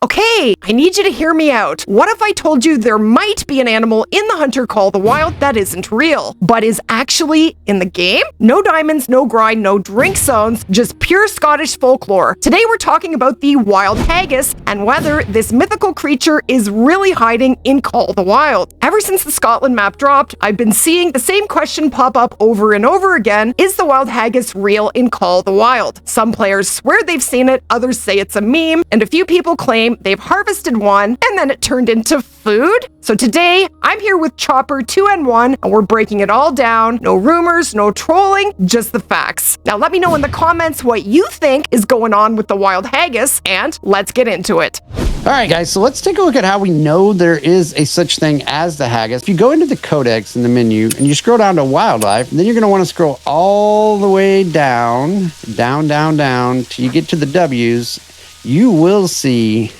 Okay, I need you to hear me out. What if I told you there might be an animal in the hunter call the wild that isn't real, but is actually in the game? No diamonds, no grind, no drink zones, just pure Scottish folklore. Today we're talking about the wild haggis and whether this mythical creature is really hiding in Call the Wild. Ever since the Scotland map dropped, I've been seeing the same question pop up over and over again. Is the wild haggis real in Call the Wild? Some players swear they've seen it, others say it's a meme, and a few people claim they've harvested one and then it turned into food. So today I'm here with Chopper 2N1 and we're breaking it all down. No rumors, no trolling, just the facts. Now let me know in the comments what you think is going on with the wild haggis and let's get into it. All right, guys, so let's take a look at how we know there is a such thing as the haggis. If you go into the codex in the menu and you scroll down to wildlife, then you're going to want to scroll all the way down till you get to the W's. You will see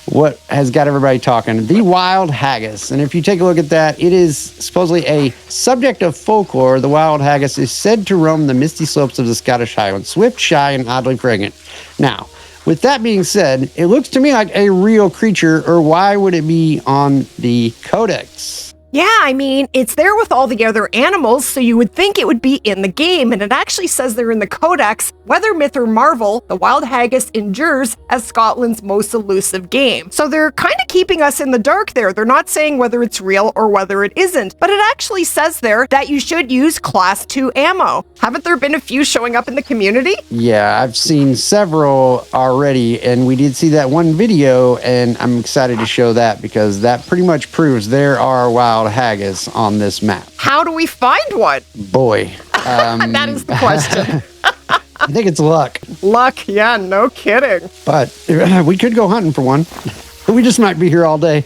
what has got everybody talking, the wild haggis. And if you take a look at that, it is supposedly a subject of folklore. The wild haggis is said to roam the misty slopes of the Scottish Highlands, swift, shy, and oddly fragrant. Now, with that being said, it looks to me like a real creature, or why would it be on the codex? Yeah, I mean, it's there with all the other animals, so you would think it would be in the game, and it actually says there in the codex, whether myth or marvel, the wild haggis endures as Scotland's most elusive game. So they're kind of keeping us in the dark there. They're not saying whether it's real or whether it isn't, but it actually says there that you should use class 2 ammo. Haven't there been a few showing up in the community? Yeah, I've seen several already, and we did see that one video, and I'm excited to show that because that pretty much proves there are wild haggis on this map. How do we find one? Boy. That is the question. I think it's luck. Luck, yeah, no kidding. But we could go hunting for one. We just might be here all day.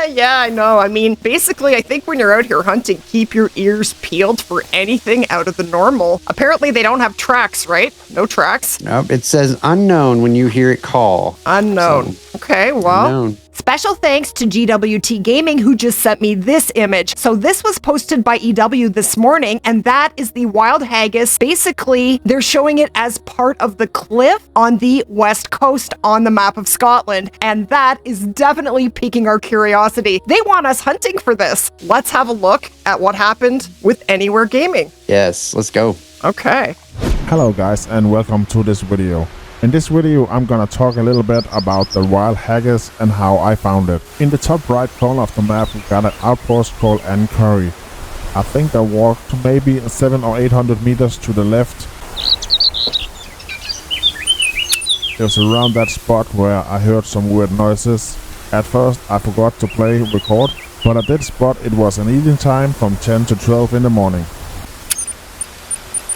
Yeah, I know. I mean, basically, I think when you're out here hunting, keep your ears peeled for anything out of the normal. Apparently, they don't have tracks, right? No tracks? Nope, it says unknown when you hear it call. Unknown. So, okay, well... Unknown. Special thanks to GWT Gaming who just sent me this image. So this was posted by EW this morning, and that is the wild haggis. Basically, they're showing it as part of the cliff on the west coast on the map of Scotland, and that is definitely piquing our curiosity. They want us hunting for this. Let's have a look at what happened with Anywhere Gaming. Yes, let's go. Okay. Hello guys, and welcome to this video. In this video, I'm gonna talk a little bit about the wild haggis and how I found it. In the top right corner of the map, we got an outpost called Anchorage. I think I walked maybe 700 or 800 meters to the left. It was around that spot where I heard some weird noises. At first, I forgot to play record, but at that spot it was an eating time from 10 to 12 in the morning.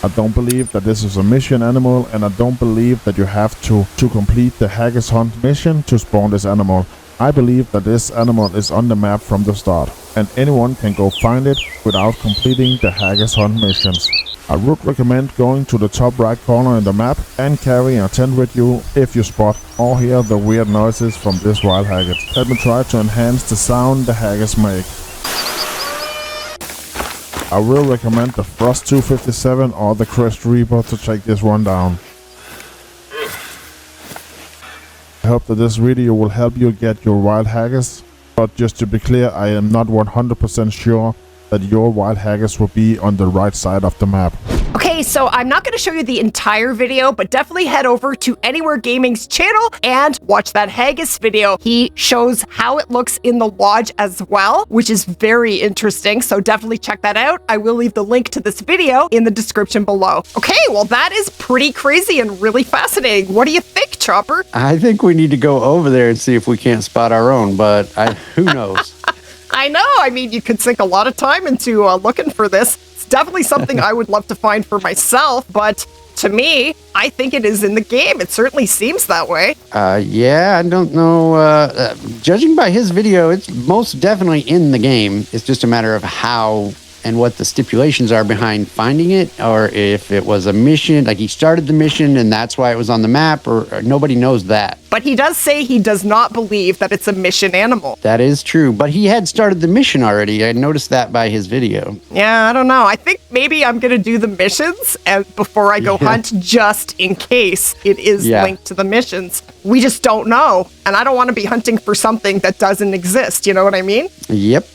I don't believe that this is a mission animal, and I don't believe that you have to complete the haggis hunt mission to spawn this animal. I believe that this animal is on the map from the start, and anyone can go find it without completing the haggis hunt missions. I would recommend going to the top right corner in the map and carrying a tent with you if you spot or hear the weird noises from this wild haggis. Let me try to enhance the sound the haggis make. I will recommend the Frost 257 or the Crest Reaper to take this one down. I hope that this video will help you get your wild haggis, but just to be clear, I am not 100% sure that your wild haggis will be on the right side of the map. Okay, so I'm not going to show you the entire video, but definitely head over to Anywhere Gaming's channel and watch that haggis video. He shows how it looks in the lodge as well, which is very interesting, so definitely check that out. I will leave the link to this video in the description below. Okay, well that is pretty crazy and really fascinating. What do you think, Chopper? I think we need to go over there and see if we can't spot our own, but who knows? I know. I mean, you could sink a lot of time into looking for this. It's definitely something I would love to find for myself, but to me, I think it is in the game. It certainly seems that way. Yeah, I don't know. Judging by his video, it's most definitely in the game. It's just a matter of how and what the stipulations are behind finding it, or if it was a mission, like he started the mission and that's why it was on the map, or nobody knows that. But he does say he does not believe that it's a mission animal. That is true, but he had started the mission already. I noticed that by his video. Yeah, I don't know. I think maybe I'm going to do the missions before I go hunt, just in case it is linked to the missions. We just don't know. And I don't want to be hunting for something that doesn't exist. You know what I mean? Yep.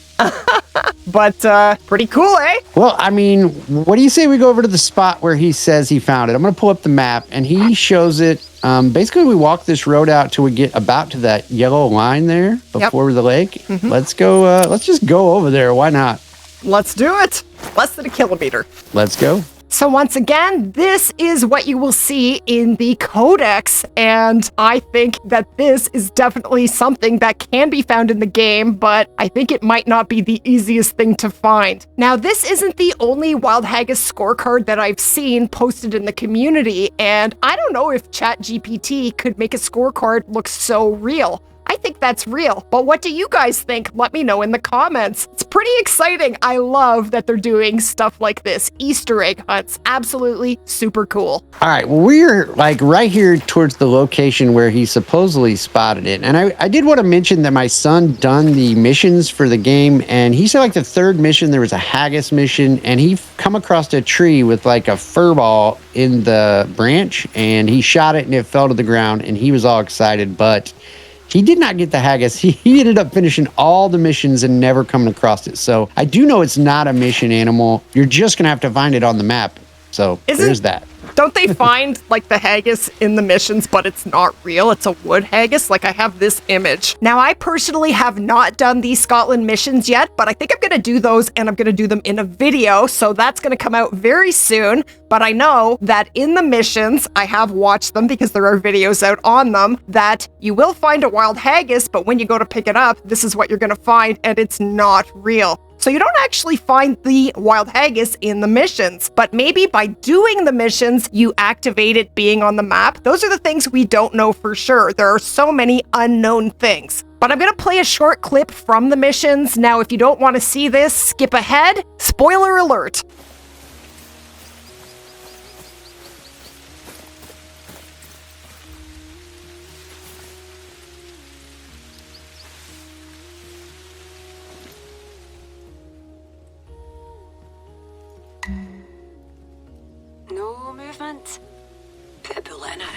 But pretty cool, eh? Well, I mean, what do you say we go over to the spot where he says he found it? I'm going to pull up the map, and he shows it. Basically, we walk this road out till we get about to that yellow line there before the lake. Let's go. Let's just go over there. Why not? Let's do it. Less than a kilometer. Let's go. So once again, this is what you will see in the codex, and I think that this is definitely something that can be found in the game, but I think it might not be the easiest thing to find. Now, this isn't the only Wild Haggis scorecard that I've seen posted in the community, and I don't know if ChatGPT could make a scorecard look so real. I think that's real. But what do you guys think? Let me know in the comments. It's pretty exciting. I love that they're doing stuff like this. Easter egg hunts. Absolutely super cool. All right. Well, we're like right here towards the location where he supposedly spotted it. And I did want to mention that my son done the missions for the game. And he said like the third mission, there was a haggis mission. And he come across a tree with like a fur ball in the branch. And he shot it and it fell to the ground. And he was all excited. But he did not get the haggis. He ended up finishing all the missions and never coming across it. So I do know it's not a mission animal. You're just going to have to find it on the map. So there's that. Don't they find like the haggis in the missions, but it's not real? It's a wood haggis. Like I have this image. Now, I personally have not done these Scotland missions yet, but I think I'm going to do those and I'm going to do them in a video. So that's going to come out very soon. But I know that in the missions, I have watched them because there are videos out on them, that you will find a wild haggis, but when you go to pick it up, this is what you're going to find, and it's not real. So you don't actually find the wild haggis in the missions, but maybe by doing the missions, you activate it being on the map. Those are the things we don't know for sure. There are so many unknown things. But I'm going to play a short clip from the missions. Now, if you don't want to see this, skip ahead. Spoiler alert. No movement. Put a bullet in it.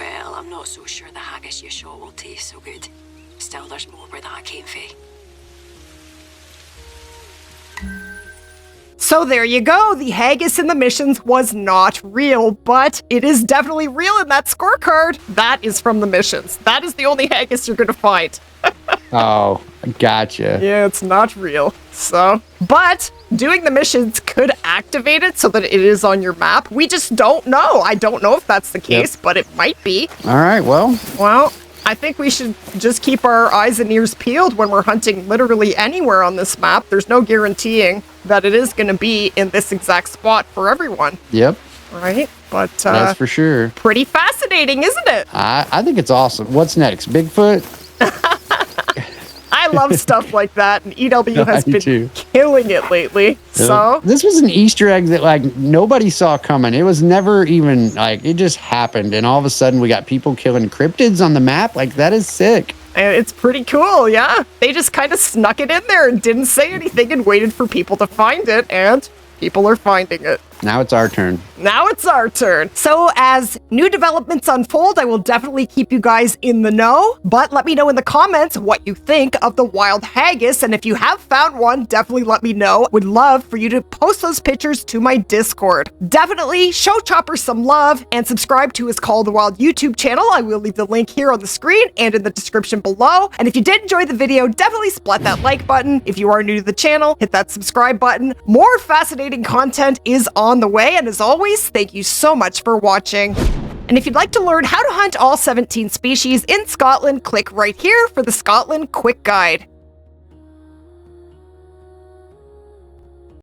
Well, I'm not so sure the haggis you shot will taste so good. Still, there's more where that came from. So there you go. The haggis in the missions was not real, but it is definitely real in that scorecard. That is from the missions. That is the only haggis you're going to find. Oh, gotcha. Yeah, it's not real. So, but doing the missions could activate it so that it is on your map. We just don't know. I don't know if that's the case, but it might be. All right, well, I think we should just keep our eyes and ears peeled when we're hunting literally anywhere on this map. There's no guaranteeing that it is going to be in this exact spot for everyone. Yep. Right? But that's for sure. Pretty fascinating, isn't it? I think it's awesome. What's next? Bigfoot? I love stuff like that, and EW has been killing it lately. Yep. So this was an Easter egg that like nobody saw coming. It was never even like, it just happened, and all of a sudden we got people killing cryptids on the map. Like, that is sick. And it's pretty cool, yeah. They just kind of snuck it in there and didn't say anything and waited for people to find it, and people are finding it. Now it's our turn. Now it's our turn. So as new developments unfold, I will definitely keep you guys in the know. But let me know in the comments what you think of the wild haggis. And if you have found one, definitely let me know. Would love for you to post those pictures to my Discord. Definitely show Chopper some love and subscribe to his Call of the Wild YouTube channel. I will leave the link here on the screen and in the description below. And if you did enjoy the video, definitely splat that like button. If you are new to the channel, hit that subscribe button. More fascinating content is on the way, and as always, thank you so much for watching. And if you'd like to learn how to hunt all 17 species in Scotland, click right here for the Scotland Quick Guide.